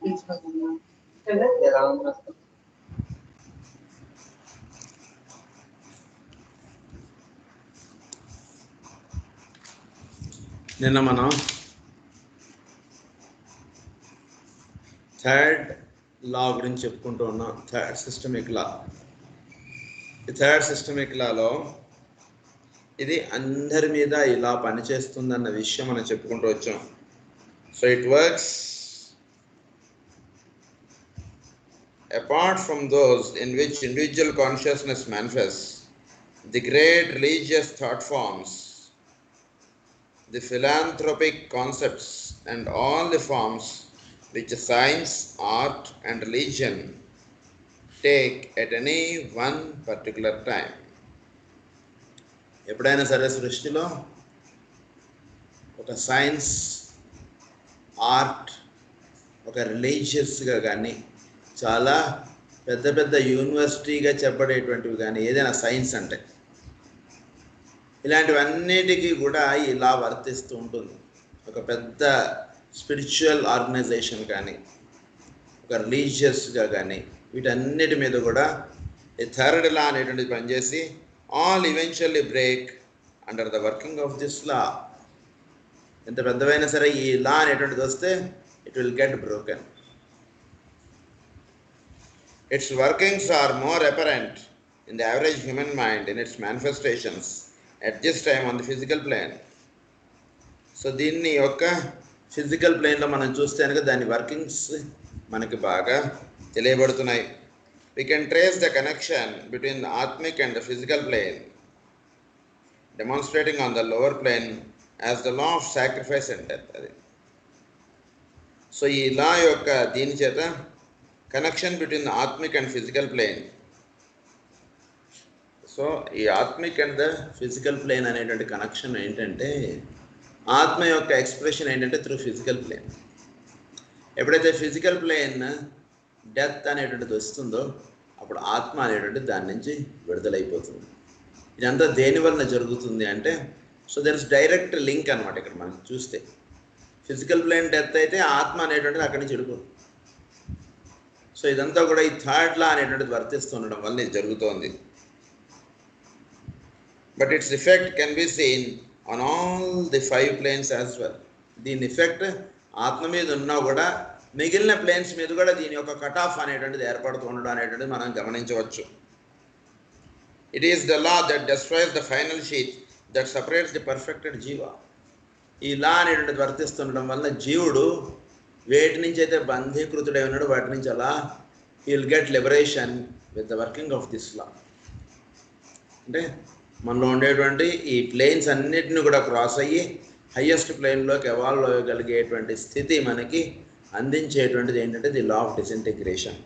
నిన్న మనం third law గురించి చెప్పుకుంటూ ఉన్నాం. థర్డ్ సిస్టమిక్ లా. ఈ థర్డ్ సిస్టమిక్ లాలో ఇది అందరి మీద ఇలా పనిచేస్తుందన్న విషయం మనం చెప్పుకుంటూ వచ్చాం. So it works apart from those in which individual consciousness manifests, the great religious thought forms, the philanthropic concepts, and all the forms which science, art, and religion take at any one particular time. ఎప్పుడైనా సరే సృష్టిలో ఒక science, art, ఒక రిలీజియస్గా కానీ చాలా పెద్ద పెద్ద యూనివర్సిటీగా చెప్పబడేటువంటివి కానీ ఏదైనా సైన్స్ అంటే ఇలాంటివన్నిటికీ కూడా ఇలా వర్తిస్తూ ఉంటుంది. ఒక పెద్ద స్పిరిచువల్ ఆర్గనైజేషన్ కానీ ఒక రిలీజియస్గా కానీ వీటన్నిటి మీద కూడా ఈ థర్డ్ లా అనేటువంటిది పనిచేసి all eventually break under the working of this law. ఎంత పెద్దవైనా సరే ఈ లా అనేటువంటిది వస్తే it will get broken. Its workings are more apparent in the average human mind in its manifestations at this time on the physical plane. So దీన్ని యొక్క physical ప్లేన్లో మనం చూస్తే కనుక దాని వర్కింగ్స్ మనకి బాగా తెలియబడుతున్నాయి. We can trace the connection between the atmic and the physical plane, demonstrating on the lower plane as the law of sacrifice and death. So ఈ లా యొక్క దీని చేత కనెక్షన్ బిట్వీన్ ద ఆత్మిక్ అండ్ ఫిజికల్ ప్లేన్. సో ఈ ఆత్మిక్ and the physical plane అనేటువంటి connection ఏంటంటే ఆత్మ యొక్క ఎక్స్ప్రెషన్ ఏంటంటే త్రూ ఫిజికల్ ప్లేన్. ఎప్పుడైతే ఫిజికల్ ప్లేన్ డెత్ అనేటువంటిది వస్తుందో అప్పుడు ఆత్మ అనేటువంటిది దాని నుంచి విడుదలైపోతుంది. ఇదంతా దేని వలన జరుగుతుంది అంటే so there is direct link అనమాట. ఇక్కడ మనం చూస్తే ఫిజికల్ ప్లేన్ డెత్ అయితే ఆత్మ అనేటువంటిది అక్కడి నుంచి వెళ్ళిపోతుంది. సో ఇదంతా కూడా ఈ థర్డ్ లా అనేటువంటిది వర్తిస్తుండడం వల్ల ఇది జరుగుతోంది. But its effect can be seen on all the 5 planes as well. దీని ఎఫెక్ట్ ఆత్మ మీద ఉన్నా కూడా మిగిలిన ప్లేన్స్ మీద కూడా దీని యొక్క కట్ ఆఫ్ అనేటువంటిది ఏర్పడుతూ ఉండడం అనేటువంటిది మనం గమనించవచ్చు. It is the law that destroys the final sheet that separates the perfected జీవ. ఈ లా అనేటువంటిది వర్తిస్తుండడం వల్ల జీవుడు వేటి నుంచి అయితే బంధీకృతుడై ఉన్నాడు వాటి నుంచి అలా he will get liberation with the working of this law. అంటే మనలో ఉండేటువంటి ఈ ప్లేన్స్ అన్నిటిని కూడా క్రాస్ అయ్యి హయ్యెస్ట్ ప్లేన్లోకి ఎవాల్వ్ అవ్వగలిగేటువంటి స్థితి మనకి అందించేటువంటిది ఏంటంటే the law of disintegration.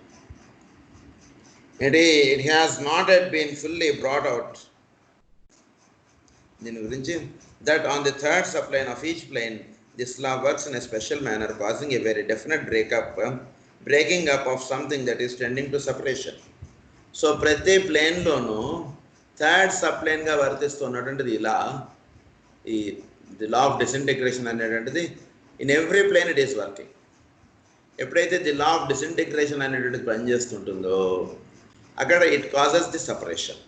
It has not yet been fully brought out. దీని గురించి that on the third subplane of each plane this law works in a special manner, causing a very definite breaking up of something that is tending to separation. So ప్రతి ప్లేన్లోనూ third sub ప్లేన్గా వర్తిస్తున్నటువంటిది ఇలా ఈ the law of disintegration అనేటువంటిది in every plane it is working. ఎప్పుడైతే the law of disintegration అనేటువంటిది పనిచేస్తుంటుందో అక్కడ it causes the separation.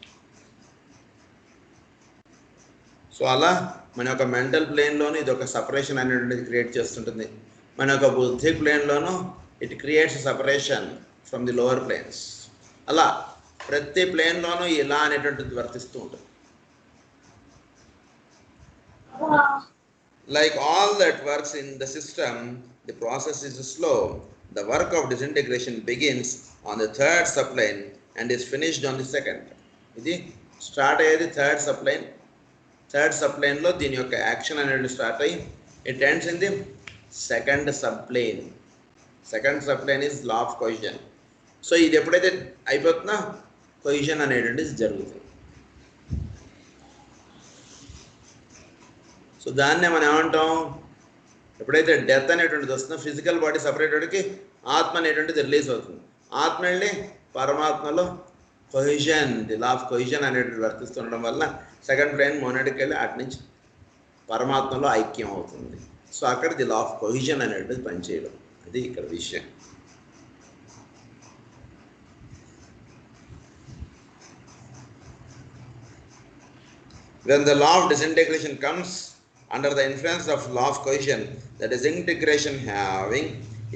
So అలా మన యొక్క మెంటల్ ప్లేన్లోనూ ఇది ఒక సపరేషన్ అనేటువంటిది క్రియేట్ చేస్తుంటుంది. మన యొక్క బుద్ధి ప్లేన్లోనూ it creates separation from the lower planes. అలా ప్రతి ప్లేన్లోనూ ఇలా అనేటువంటిది వర్తిస్తూ ఉంటుంది. Like all that works in the system the process is slow. The work of disintegration begins on the third subplane and is finished on the second. ఇది start అయ్యేది third subplane. Third సబ్ప్లేన్లో దీని యొక్క యాక్షన్ అనేది start అయ్యి it ends in the second subplane. Second subplane is law of కొయిజన్. So ఇది ఎప్పుడైతే అయిపోతుందో కొయిజన్ అనేటువంటిది జరుగుతుంది. సో దాన్నే మనం ఏమంటాం, ఎప్పుడైతే డెత్ అనేటువంటిది వస్తుందో ఫిజికల్ బాడీ సపరేట్ వాడికి ఆత్మ అనేటువంటిది రిలీజ్ అవుతుంది. ఆత్మ వెళ్ళి పరమాత్మలో కొయిజన్, ది లా ఆఫ్ కొయిజన్ అనేటువంటి వర్తిస్తుండడం వల్ల సెకండ్ ప్లేన్ మోనడికి వెళ్ళి అటు నుంచి పరమాత్మలో ఐక్యం అవుతుంది. సో అక్కడ ది లా ఆఫ్ కొయిజన్ అనేటువంటిది పనిచేయడం, అది ఇక్కడ విషయం. When the law of disintegration comes under the influence of law of cohesion, the disintegration having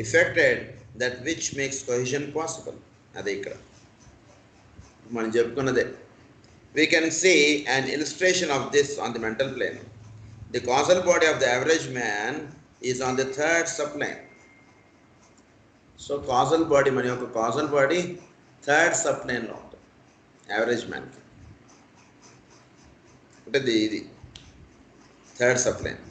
effected that which makes cohesion possible. అదే ఇక్కడ మనం చెప్పుకున్నదే. We can see an illustration of this on the mental plane. The causal body of the average man is on the third subplane. So causal body మన యొక్క causal body third subplane లో ఉంటుంది average man కి. అంటే ఇది third subplane.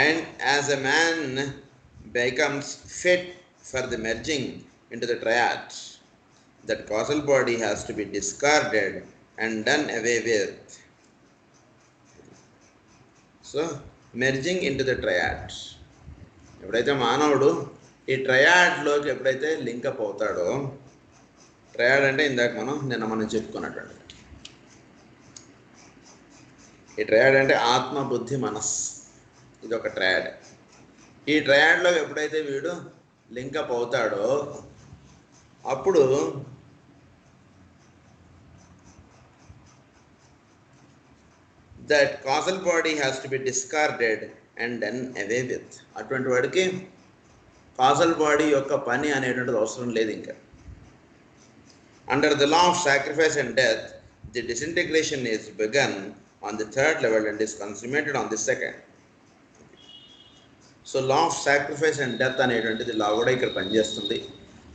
And as a man becomes fit for the merging into the triad, that causal body has to be discarded and done away with. So merging into the triad. ఎప్పుడైతే మానవుడు ఈ ట్రయాడ్లోకి ఎప్పుడైతే link up అవుతాడో, triad అంటే ఇందాక మనం చెప్పుకున్నటువంటి ఈ ట్రయాడ్ అంటే ఆత్మ, బుద్ధి, మనస్, ఇది ఒక ట్రయాడ్. ఈ ట్రయాడ్లో ఎప్పుడైతే వీడు లింకప్ అవుతాడో అప్పుడు that causal body has to be discarded and done away with. అటువంటి వాడికి causal body యొక్క పని అనేటువంటిది అవసరం లేదు ఇంకా. Under the law of sacrifice and death, the disintegration is begun on the third level and is consummated on the second. So law of sacrifice and death అనేటువంటిది లా కూడా ఇక్కడ పనిచేస్తుంది.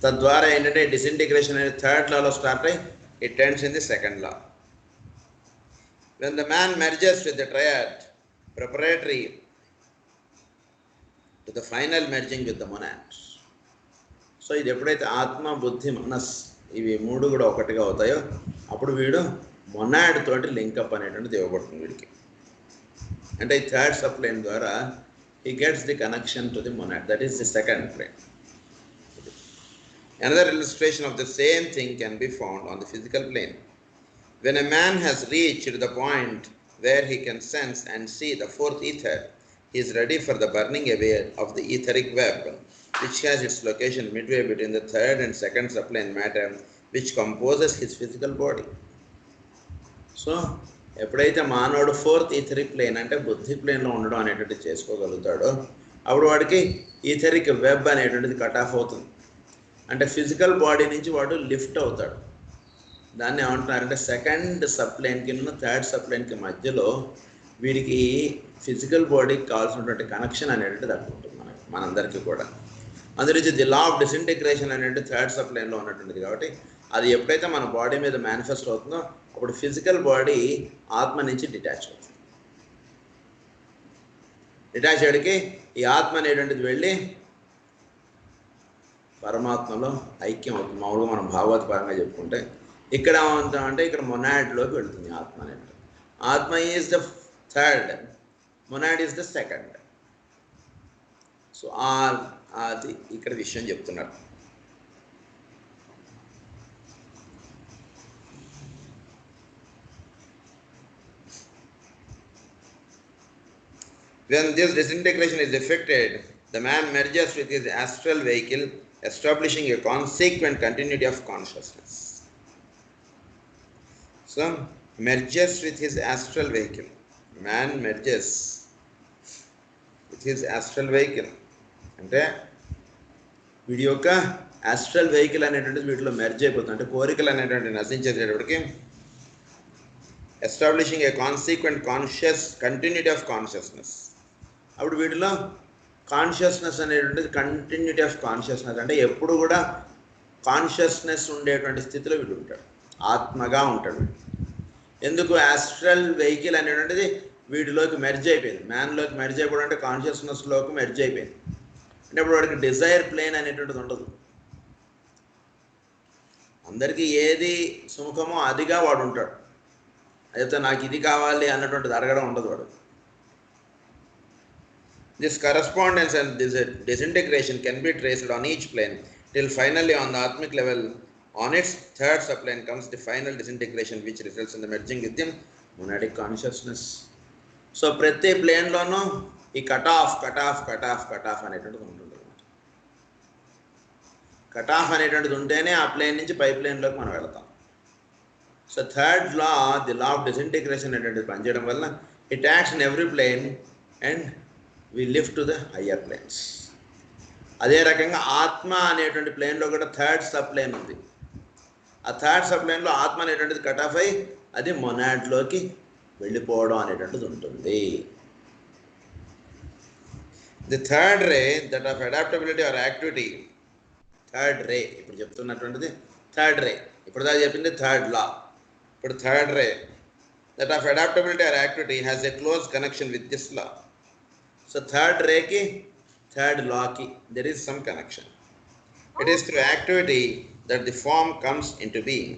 తద్వారా ఏంటంటే డిసింటిగ్రేషన్ అనేది థర్డ్ లాలో స్టార్ట్ అయ్యి it ends in the second law. When the man merges with the triad preparatory to the final merging with the monads. So ఇది ఎప్పుడైతే ఆత్మ, బుద్ధి, మనస్ ఇవి మూడు కూడా ఒకటిగా అవుతాయో అప్పుడు వీడు మొనాడ్ తోటి లింకప్ అనేటువంటిది ఇవ్వబడుతుంది వీడికి. అంటే ఈ థర్డ్ సప్లైన్ ద్వారా he gets the connection to the monad. That is the second plane. Another illustration of the same thing can be found on the physical plane. When a man has reached the point where he can sense and see the fourth ether, he is ready for the burning away of the etheric web, which has its location midway between the third and second subplane matter, which composes his physical body. So, ఎప్పుడైతే మానవుడు fourth etheric plane అంటే బుద్ధి ప్లేన్లో ఉండడం అనేటువంటిది చేసుకోగలుగుతాడో అప్పుడు వాడికి etheric web అనేటువంటిది కట్ ఆఫ్ అవుతుంది. అంటే ఫిజికల్ బాడీ నుంచి వాడు లిఫ్ట్ అవుతాడు. దాన్ని ఏమంటున్నారంటే సెకండ్ సబ్ప్లేన్కి థర్డ్ సబ్ప్లేన్కి మధ్యలో వీడికి ఫిజికల్ బాడీకి కావాల్సినటువంటి కనెక్షన్ అనేటువంటిది అక్కడ ఉంటుంది మనందరికీ కూడా. అందులోంచి ది లా ఆఫ్ డిసింటిగ్రేషన్ అనేది థర్డ్ సబ్ప్లేన్లో ఉన్నటువంటిది కాబట్టి అది ఎప్పుడైతే మన బాడీ మీద మేనిఫెస్ట్ అవుతుందో అప్పుడు ఫిజికల్ బాడీ ఆత్మ నుంచి డిటాచ్ అవుతుంది. డిటాచ్ అయ్యేకి ఈ ఆత్మ అనేటువంటిది వెళ్ళి పరమాత్మలో ఐక్యం అవుతుంది. మామూలుగా మనం భాగవత పరంగా చెప్పుకుంటే ఇక్కడ ఏమవుతామంటే ఇక్కడ మొనాడ్లోకి వెళుతుంది ఆత్మ అనేది. ఆత్మ is the third, monad is the second. So అది ఇక్కడ విషయం చెప్తున్నారు. When this disintegration is effected, the man merges with his astral vehicle, establishing a consequent continuity of consciousness. So, merges with his astral vehicle. Man merges with his astral vehicle. అంటే వీడి యొక్క astral vehicle అనేటువంటిది వీటిలో merge అయిపోతుంది. అంటే కోరికలు అనేటువంటి నశించేటప్పటికి establishing a consequent continuity of consciousness. అప్పుడు వీటిలో కాన్షియస్నెస్ అనేటువంటిది కంటిన్యూటీ ఆఫ్ కాన్షియస్నెస్ అంటే ఎప్పుడు కూడా కాన్షియస్నెస్ ఉండేటువంటి స్థితిలో వీడు ఉంటాడు, ఆత్మగా ఉంటాడు. ఎందుకు ఆస్ట్రల్ వెహికల్ అనేటువంటిది వీటిలోకి మెర్జ్ అయిపోయింది. మ్యాన్లోకి మెర్జ్ అయిపోవడం అంటే కాన్షియస్నెస్లోకి మెర్జ్ అయిపోయింది. అంటే ఇప్పుడు వాడికి డిజైర్ ప్లేన్ అనేటువంటిది ఉండదు. అందరికీ ఏది సుముఖమో అదిగా వాడు ఉంటాడు. అయితే నాకు ఇది కావాలి అన్నటువంటిది అడగడం ఉండదు వాడు. This correspondence and this disintegration can be traced on each plane till finally on the atmic level on its third subplane comes the final disintegration which results in the merging with the monadic consciousness. So ప్రతి ప్లేన్లోనూ ఈ cut off అనేటువంటిది ఉంటుంది. Cut off అనేటువంటిది ఉంటేనే ఆ plane నుంచి పై ప్లేన్లోకి మనం వెళతాం. So third law, the law of disintegration అనేటువంటిది పనిచేయడం వల్ల it acts in every plane and we lift to the higher planes. అదే రకంగా ఆత్మ అనేటువంటి ప్లేన్లో కూడా థర్డ్ సబ్ ప్లేన్ ఉంది. ఆ థర్డ్ సబ్ ప్లేన్లో ఆత్మ అనేటువంటిది కట్ ఆఫ్ అయ్యి అది మొనాడ్లోకి వెళ్ళిపోవడం అనేటువంటిది ఉంటుంది. The third ray that of adaptability or activity, third ray ఇప్పుడు చెప్తున్నటువంటిది థర్డ్ రే, ఇప్పుడు దాకా చెప్పింది థర్డ్ లా, ఇప్పుడు third ray that of adaptability or activity has a close connection with this law. So third రేకి థర్డ్ లాకి there is some connection. It is through activity that the form comes into being.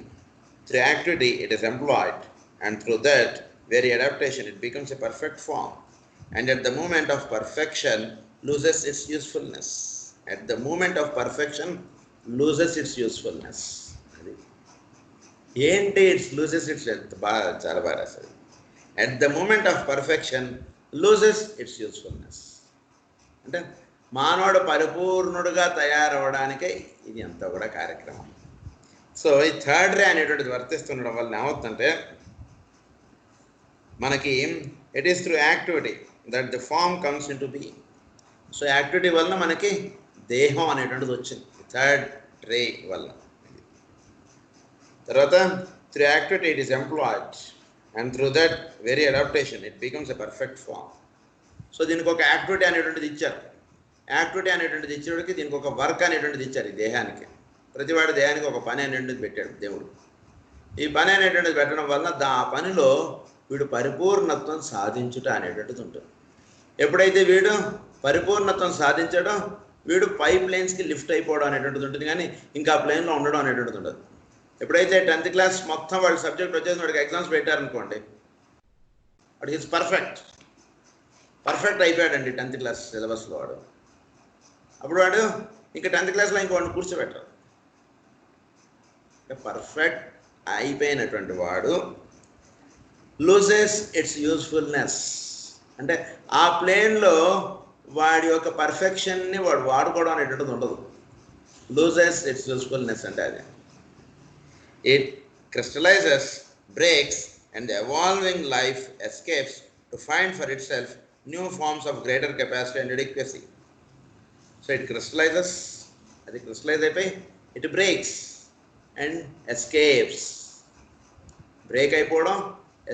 Through activity it is employed, and through that very adaptation it becomes a perfect form, and at the moment of perfection loses its usefulness. At the moment of perfection loses its usefulness. ఏంటి it's loses it's, చాలా బాగా రాశారు. At the moment of perfection loses its usefulness. అంటే మానవుడు పరిపూర్ణుడుగా తయారవడానికే ఇది అంతా కూడా కార్యక్రమం. సో ఈ థర్డ్ రే అనేటువంటిది వర్తిస్తుండడం వల్ల ఏమవుతుందంటే మనకి it is through activity that the form comes in to being. So activity వలన మనకి దేహం అనేటువంటిది వచ్చింది థర్డ్ రే వల్ల. తర్వాత through activity it is employed, and through that very adaptation it becomes a perfect form. So దీనికి ఒక activity అనేటువంటిది ఇచ్చారు. యాక్టివిటీ అనేటువంటిది ఇచ్చేవాడికి దీనికి ఒక వర్క్ అనేటువంటిది ఇచ్చారు. ఈ దేహానికి, ప్రతివాడి దేహానికి ఒక పని అనేటువంటిది పెట్టాడు దేవుడు. ఈ పని అనేటువంటిది పెట్టడం వల్ల ఆ పనిలో వీడు పరిపూర్ణత్వం సాధించుట అనేటువంటిది ఉంటుంది. ఎప్పుడైతే వీడు పరిపూర్ణత్వం సాధించడం, వీడు పై ప్లేన్స్కి లిఫ్ట్ అయిపోవడం అనేటువంటిది ఉంటుంది, కానీ ఇంకా ఆ ప్లేన్లో ఉండడం అనేటువంటిది ఉండదు. ఎప్పుడైతే 10th క్లాస్ మొత్తం వాడి సబ్జెక్ట్ వచ్చేసి వాడికి ఎగ్జామ్స్ పెట్టారనుకోండి, వాడు ఈజ్ పర్ఫెక్ట్ అయిపోయాడండి 10th క్లాస్ సిలబస్లో వాడు. అప్పుడు వాడు ఇంకా 10th క్లాస్లో ఇంక వాడిని కూర్చోబెట్టారు. పర్ఫెక్ట్ అయిపోయినటువంటి వాడు లూజెస్ ఇట్స్ యూస్ఫుల్నెస్. అంటే ఆ ప్లేన్లో వాడి యొక్క పర్ఫెక్షన్ని వాడు వాడుకోవడం అనేటువంటిది ఉండదు. లూజెస్ ఇట్స్ యూస్ఫుల్నెస్ అంటే అది. It crystallises, breaks, and the evolving life escapes to find for itself new forms of greater capacity and adequacy. So it crystallises, అది క్రిస్టలైజ్ అయిపోయి it breaks and escapes. Break అయిపోవడం,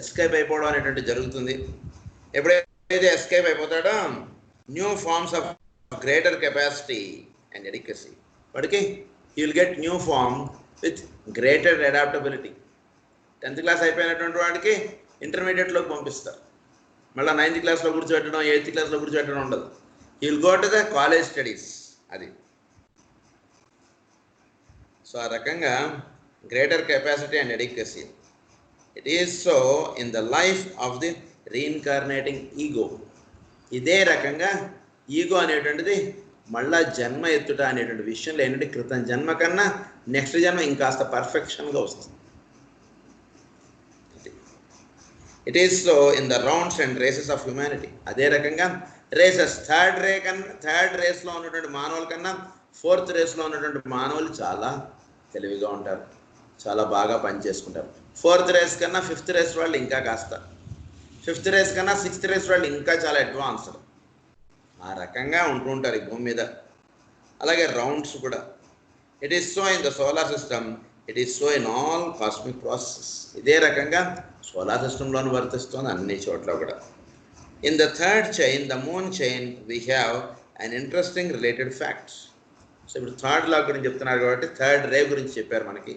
escape అయిపోవడం అనేటువంటి జరుగుతుంది. ఎప్పుడైతే escape అయిపోతాడో new forms of greater capacity and adequacy, వాడికి he will get new form with greater adaptability. 10th class అయిపోయినటువంటి వాడికి ఇంటర్మీడియట్లోకి పంపిస్తారు. మళ్ళీ 9th క్లాస్లో కూర్చోబెట్టడం, 8th క్లాస్లో కూర్చోబెట్టడం ఉండదు. He will go to the college studies. అది సో ఆ రకంగా greater capacity and adequacy. It is so in the life of the reincarnating ego. ఇదే రకంగా ఈగో అనేటువంటిది మళ్ళా జన్మ ఎత్తుట అనేటువంటి విషయంలో ఏంటంటే క్రితం జన్మ కన్నా నెక్స్ట్ జన్మ ఇంకాస్త పర్ఫెక్షన్గా వస్తుంది. It is so in the rounds and races of humanity. అదే రకంగా రేసెస్, థర్డ్ రేస్లో ఉన్నటువంటి మానవుల కన్నా 4th రేస్లో ఉన్నటువంటి మానవులు చాలా తెలివిగా ఉంటారు, చాలా బాగా పనిచేసుకుంటారు. 4th రేస్ కన్నా 5th రేస్ వాళ్ళు ఇంకా కాస్త, 5th రేస్ కన్నా 6th రేస్ వాళ్ళు ఇంకా చాలా అడ్వాన్స్డ్. ఆ రకంగా ఉంటుంటారు ఈ భూమి మీద. అలాగే రౌండ్స్ కూడా. It is so in the solar system, it is so in all cosmic process. ఇదే రకంగా సోలార్ సిస్టంలోనూ వర్తిస్తుంది అన్ని చోట్ల కూడా. In the third chain, the moon chain, we have an interesting related facts. So ఇప్పుడు థర్డ్ లా గురించి చెప్తున్నారు కాబట్టి థర్డ్ రే గురించి చెప్పారు మనకి.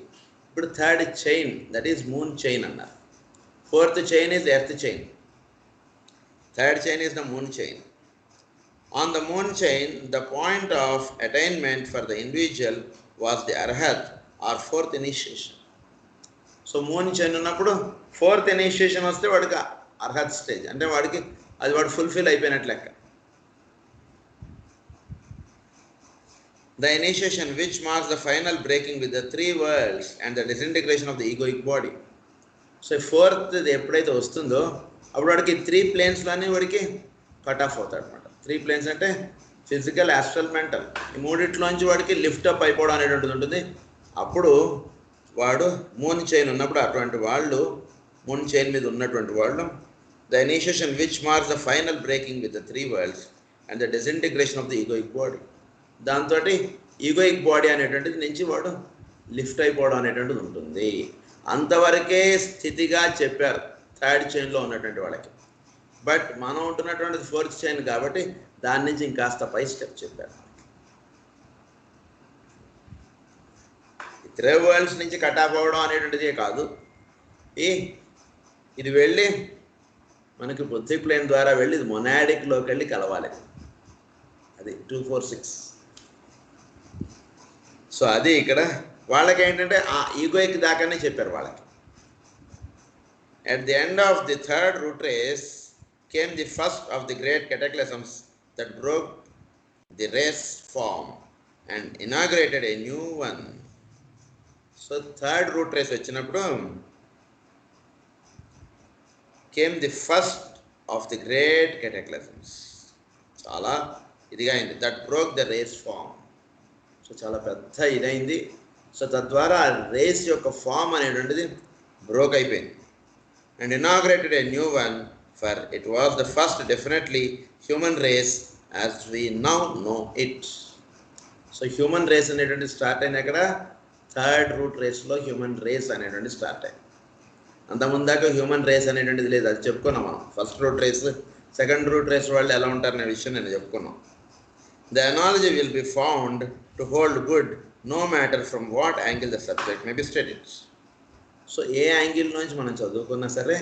ఇప్పుడు third chain, that is moon chain అన్నారు. 4th chain is earth chain, third chain is the moon chain. On the moon chain, the point of attainment for the individual was the arhat or 4th initiation. So moon chain ఉన్నప్పుడు 4th initiation వస్తే వాడికి Arhat stage, అంటే వాడికి అది వాడు fulfil అయిపోయినట్లు లెక్క. The initiation which marks the final breaking with the 3 worlds and the disintegration of the egoic body. So 4th ఎప్పుడైతే వస్తుందో అప్పుడు వాడికి 3 ప్లేన్స్లోనే వాడికి కట్ ఆఫ్ అవుతాడు అనమాట. 3 ప్లేన్స్ అంటే ఫిజికల్, యాస్ట్రల్, మెంటల్. ఈ మూడిట్లోంచి వాడికి లిఫ్ట్ అప్ అయిపోవడం అనేటువంటిది ఉంటుంది. అప్పుడు వాడు మూన్ చైన్ ఉన్నప్పుడు అటువంటి వాళ్ళు, మూన్ చైన్ మీద ఉన్నటువంటి వాళ్ళు, the initiation which marks the final breaking with the 3 worlds and the disintegration of the egoic body. దాంతో ఈగోయిక్ బాడీ అనేటువంటిది నుంచి వాడు లిఫ్ట్ అయిపోవడం అనేటువంటిది ఉంటుంది. అంతవరకే స్థితిగా చెప్పారు థర్డ్ చైన్లో ఉన్నటువంటి వాళ్ళకి. బట్ మనం ఉంటున్నటువంటిది 4th చైన్ కాబట్టి దాని నుంచి ఇంకాస్త పై స్టెప్ చెప్పారు. 3 worlds నుంచి కట్ ఆఫ్ అవ్వడం అనేటువంటిదే కాదు, ఇది వెళ్ళి మనకి బుద్ధి ప్లేన్ ద్వారా వెళ్ళి ఇది మొనాడిక్లోకి వెళ్ళి కలవాలి. అది 2, 4, 6. సో అది ఇక్కడ వాళ్ళకి ఏంటంటే ఆ ఈగోయిక్ దాకానే చెప్పారు వాళ్ళకి. At the end of the 3rd root race came the first of the great cataclysms that broke the race form and inaugurated a new one. So 3rd root race వచ్చినప్పుడు came the first of the great cataclysms. చాలా ఇదిగా అయింది. That broke the race form. So చాలా పెద్ద ఇదైంది. So తద్వారా race యొక్క form అనేటువంటిది బ్రోక్ అయిపోయింది. And inaugurated a new one, for it was the first definitely human race as we now know it. So human race అనేటువంటి start అయిన అక్కడ 3rd root raceలో హ్యూమన్ రేస్ అనేటువంటి స్టార్ట్ అయింది. అంతకుముందాక human race అనేటువంటిది లేదు, అది చెప్పుకున్నాం మనం. 1st root race, 2nd root race వాళ్ళు ఎలా ఉంటారనే విషయం నేను చెప్పుకున్నాం. The analogy will be found to hold good no matter from what angle the subject may be studied. So A angle నుంచి మనం చదువుకున్నా సరే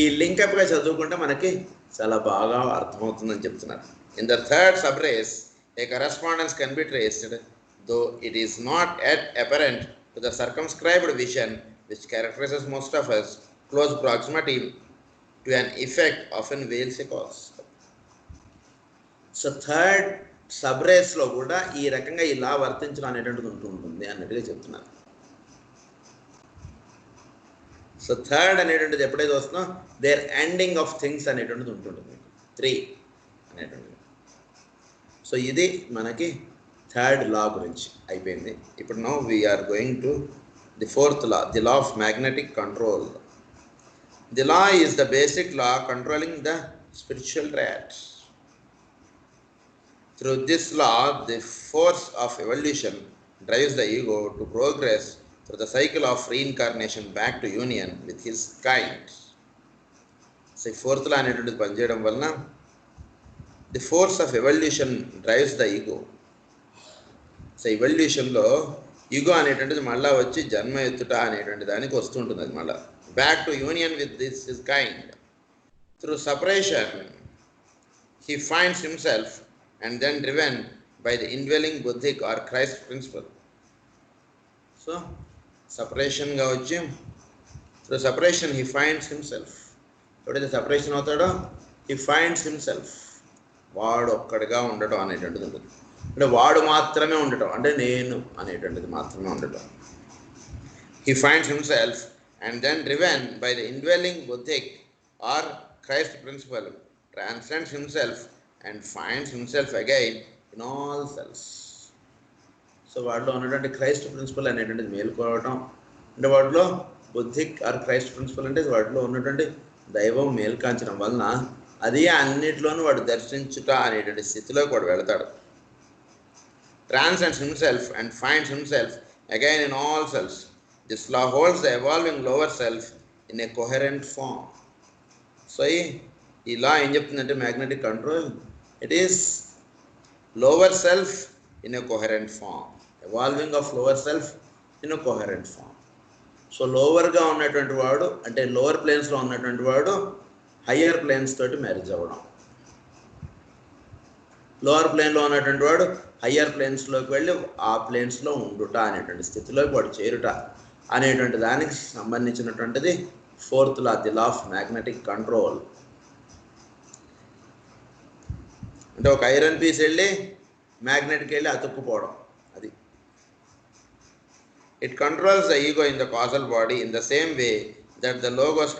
ఈ లింకప్గా చదువుకుంటే మనకి చాలా బాగా అర్థమవుతుందని చెప్తున్నారు. In the 3rd sub-race a correspondence can be traced, though it is not yet apparent to the circumscribed vision which characterizes most of us, close proximity to an effect often veils a cause. So 3rd sub-raceలో కూడా ఈ రకంగా ఇలా వర్తించడం అనేటువంటిది ఉంటుంది అన్నట్టుగా చెప్తున్నారు. So 3rd అనేటువంటిది ఎప్పుడైతే వస్తుందో దేర్ ఎండింగ్ ఆఫ్ థింగ్స్ అనేటువంటిది ఉంటుంటుంది. 3 అనేటువంటిది. సో ఇది మనకి 3rd లా గురించి అయిపోయింది. ఇప్పుడు now we are going to the 4th law, the law of magnetic control. The law is the basic law controlling the spiritual triads. Through this law, the force of evolution drives the ego to progress through the cycle of reincarnation back to union with his kind. So 4th law అనేటువంటిది పనిచేయడం వలన the force of evolution drives the ego. So ఎవల్యూషన్లో ego అనేటువంటిది మళ్ళీ వచ్చి జన్మ ఎత్తుట అనేటువంటి దానికి వస్తుంటుంది. అది మళ్ళీ back to union with this his kind. Through separation he finds himself and then driven by the indwelling Buddhic or Christ principle. So, separation ga vachi, through separation he finds himself. Eppadaithe separation avutado, he finds himself. వాడు ఒక్కడిగా ఉండటం అనేటువంటిది ఉంటుంది. అంటే వాడు మాత్రమే ఉండటం, అంటే నేను అనేటువంటిది మాత్రమే ఉండటం. He finds himself and then driven by the indwelling Buddhic or Christ principle, transcends himself and finds himself again in all selves. So వాటిలో ఉన్నటువంటి క్రైస్ట్ ప్రిన్సిపల్ అనేటువంటిది మేలుకోవటం, అంటే వాటిలో బుద్ధిక్ ఆర్ క్రైస్ట్ ప్రిన్సిపల్ అంటే వాటిలో ఉన్నటువంటి దైవం మేల్కాంచడం వలన అది అన్నిట్లోనూ వాడు దర్శించుట అనేటువంటి స్థితిలోకి వాడు వెళతాడు. Transcends himself and finds himself again in all selves. This law holds the evolving lower self in a coherent form. So ఈ లా ఏం చెప్తుందంటే magnetic control, it is lower self in a coherent form, evolving of lower self in a coherent form. So లోవర్గా ఉన్నటువంటి వాడు అంటే lower ప్లేన్స్లో ఉన్నటువంటి వాడు హయ్యర్ ప్లేన్స్ తోటి మ్యారేజ్ అవ్వడం, లోవర్ ప్లేన్లో ఉన్నటువంటి వాడు హయ్యర్ ప్లేన్స్లోకి వెళ్ళి ఆ ప్లేన్స్లో ఉండుట అనేటువంటి స్థితిలోకి వాడు చేరుట అనేటువంటి దానికి సంబంధించినటువంటిది 4th law, the law of magnetic control. అంటే ఒక ఐరన్ పీస్ వెళ్ళి మ్యాగ్నెట్కి వెళ్ళి అతుక్కుపోవడం అది. It controls the ego in the causal body in the same way that the logos